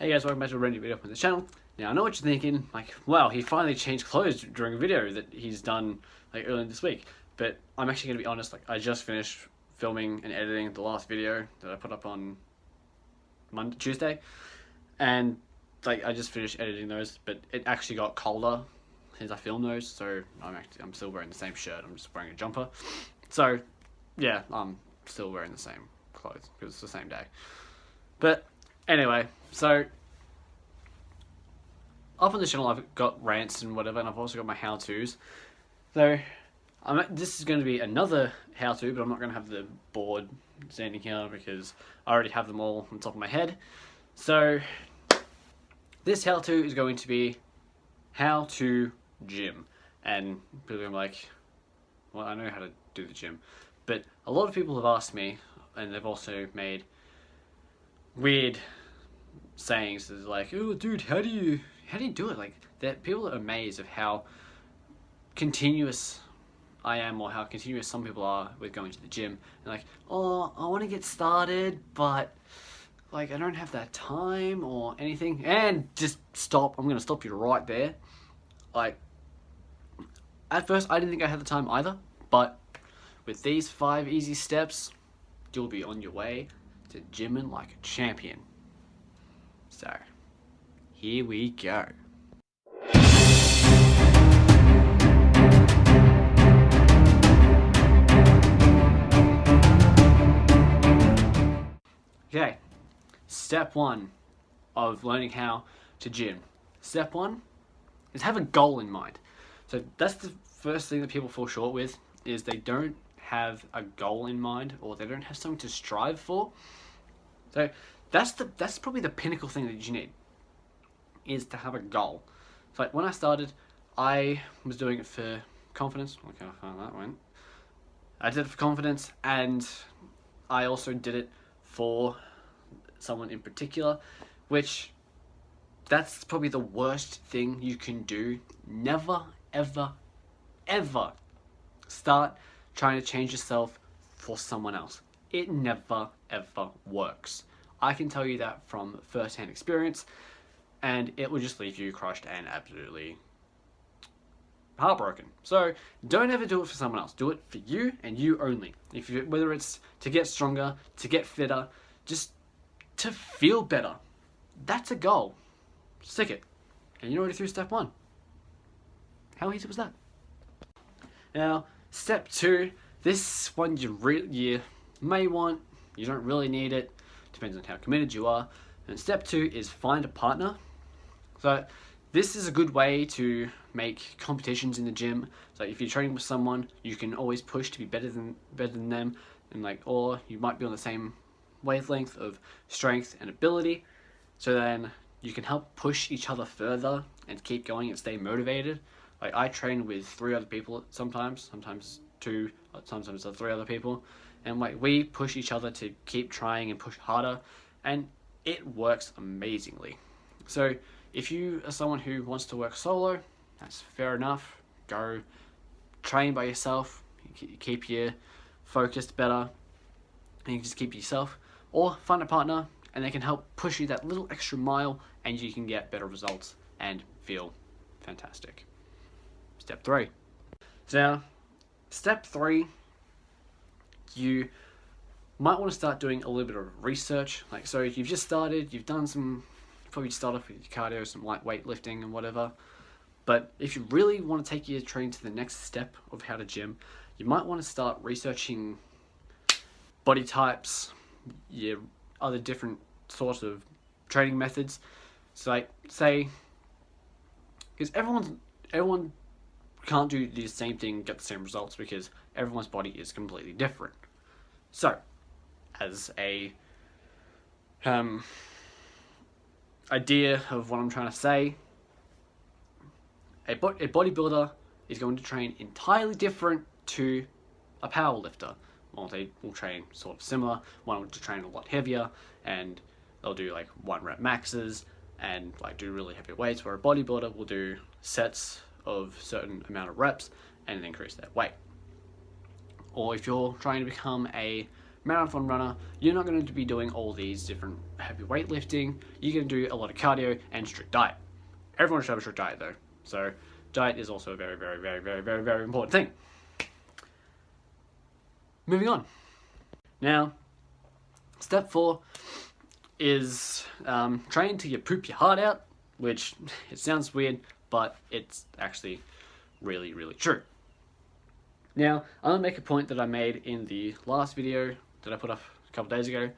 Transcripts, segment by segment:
Hey guys, welcome back to a brand new video on the channel. Now I know what you're thinking, like, wow, he finally changed clothes during a video that he's done like earlier this week. But I'm actually going to be honest, like I just finished filming and editing the last video that I put up on Tuesday. And like I just finished editing those, but it actually got colder since I filmed those, so I'm still wearing the same shirt, I'm just wearing a jumper. So yeah, I'm still wearing the same clothes because it's the same day. But anyway, so up on the channel I've got rants and whatever, and I've also got my how-tos. So this is going to be another how-to, but I'm not going to have the board standing here because I already have them all on top of my head. So this how-to is going to be how to gym. And people are like, well, I know how to do the gym. But a lot of people have asked me, and they've also made weird sayings like, oh dude, how do you do it? Like, that people are amazed of how continuous I am, or how continuous some people are with going to the gym. And like, oh, I want to get started, but like I don't have that time or anything. And just stop, I'm gonna stop you right there. Like, at first I didn't think I had the time either, but with these 5 easy steps, you'll be on your way to gymming like a champion. So, here we go. Okay, step 1 of learning how to gym. Step 1 is have a goal in mind. So that's the first thing that people fall short with, is they don't have a goal in mind, or they don't have something to strive for. So that's probably the pinnacle thing that you need, is to have a goal. So like when I started, I was doing it for confidence. Look how far that went. I did it for confidence, and I also did it for someone in particular, which that's probably the worst thing you can do. Never, ever, ever start trying to change yourself for someone else. It never, ever works. I can tell you that from first-hand experience, and it will just leave you crushed and absolutely heartbroken. So don't ever do it for someone else. Do it for you and you only. Whether it's to get stronger, to get fitter, just to feel better. That's a goal. Stick it. And you're already through step 1. How easy was that? Now, step 2, this one you may want, you don't really need it, depends on how committed you are. And step 2 is find a partner. So this is a good way to make competitions in the gym. So if you're training with someone, you can always push to be better than them, and like, or you might be on the same wavelength of strength and ability. So then you can help push each other further and keep going and stay motivated. Like I train with 3 other people sometimes 2, sometimes 3 other people, and like we push each other to keep trying and push harder, and it works amazingly. So if you are someone who wants to work solo, that's fair enough. Go train by yourself, keep your focused better, and you can just keep yourself. Or find a partner, and they can help push you that little extra mile, and you can get better results and feel fantastic. Step 3. So now, step 3, you might want to start doing a little bit of research. Like, so if you've just started, you've done some, probably start off with your cardio, some light weightlifting and whatever. But if you really want to take your training to the next step of how to gym, you might want to start researching body types, your other different sorts of training methods. So like, say, because everyone can't do the same thing, get the same results, because everyone's body is completely different. So, as a idea of what I'm trying to say, a bodybuilder is going to train entirely different to a powerlifter. Well, they will train sort of similar. One will train a lot heavier, and they'll do like 1 rep maxes and like do really heavy weights, where a bodybuilder will do sets of certain amount of reps and increase their weight. Or if you're trying to become a marathon runner, you're not going to be doing all these different heavy weightlifting. You're going to do a lot of cardio and strict diet. Everyone should have a strict diet though. So diet is also a very, very, very, very, very, very important thing. Moving on. Now, step 4 is train till you poop your heart out, which it sounds weird, but it's actually really, really true. Now, I'm going to make a point that I made in the last video that I put up a couple days ago,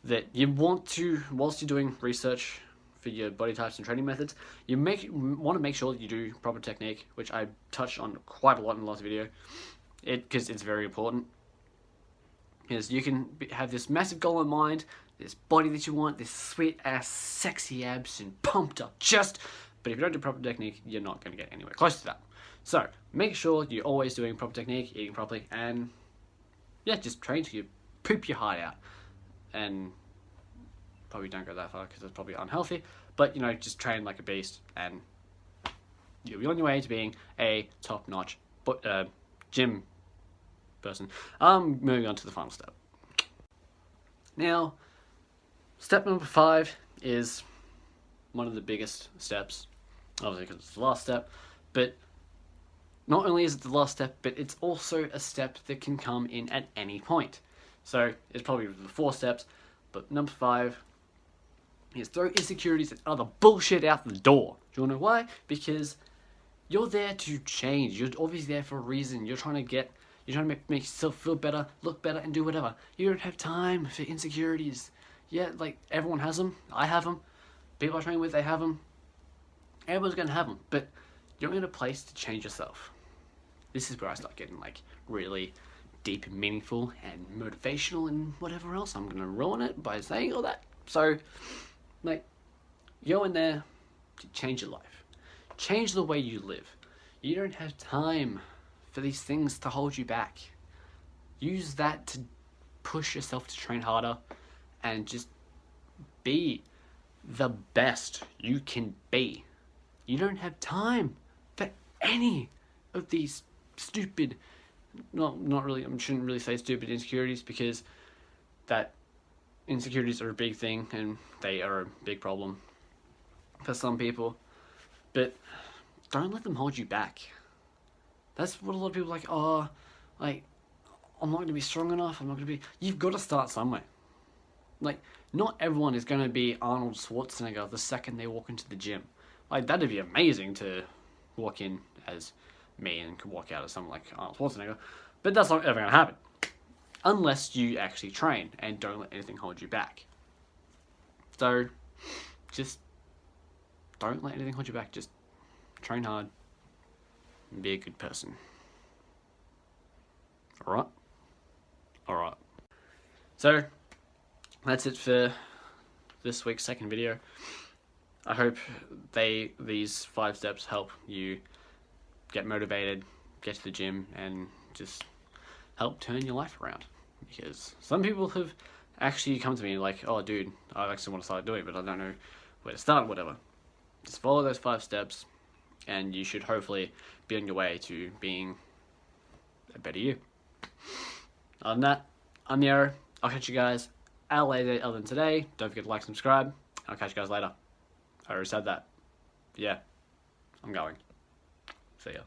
that you want to, whilst you're doing research for your body types and training methods, you want to make sure that you do proper technique, which I touched on quite a lot in the last video, because it's very important. Because you can have this massive goal in mind, this body that you want, this sweet ass sexy abs and pumped up chest, but if you don't do proper technique, you're not going to get anywhere close to that. So make sure you're always doing proper technique, eating properly, and yeah, just train till you poop your heart out. And probably don't go that far because it's probably unhealthy, but you know, just train like a beast and you'll be on your way to being a top-notch gym person. Moving on to the final step. Now, step number 5 is one of the biggest steps, obviously because it's the last step, but not only is it the last step, but it's also a step that can come in at any point. So it's probably the 4 steps, but number 5 is throw insecurities and other bullshit out the door. Do you want to know why? Because you're there to change. You're obviously there for a reason. You're trying to make yourself feel better, look better, and do whatever. You don't have time for insecurities. Yeah, like everyone has them. I have them. People I train with, they have them. Everyone's going to have them, but you're in a place to change yourself. This is where I start getting like really deep and meaningful and motivational and whatever else. I'm going to ruin it by saying all that. So, like, go in there to change your life. Change the way you live. You don't have time for these things to hold you back. Use that to push yourself to train harder and just be the best you can be. You don't have time for any of these stupid, not really, I shouldn't really say stupid insecurities, because that insecurities are a big thing and they are a big problem for some people, but don't let them hold you back. That's what a lot of people are like, oh, like, I'm not going to be strong enough, you've got to start somewhere. Like, not everyone is going to be Arnold Schwarzenegger the second they walk into the gym. Like, that'd be amazing to walk in as me and could walk out as someone like Arnold Schwarzenegger, but that's not ever going to happen. Unless you actually train and don't let anything hold you back. So, just don't let anything hold you back. Just train hard and be a good person. Alright? Alright. So, that's it for this week's second video. I hope these 5 steps help you get motivated, get to the gym, and just help turn your life around. Because some people have actually come to me like, oh dude, I actually want to start doing it, but I don't know where to start or whatever. Just follow those 5 steps and you should hopefully be on your way to being a better you. Other than that, I'm The-RealArrow. I'll catch you guys at a later date other than today. Don't forget to like, subscribe. I'll catch you guys later. I already said that. Yeah, I'm going. See ya.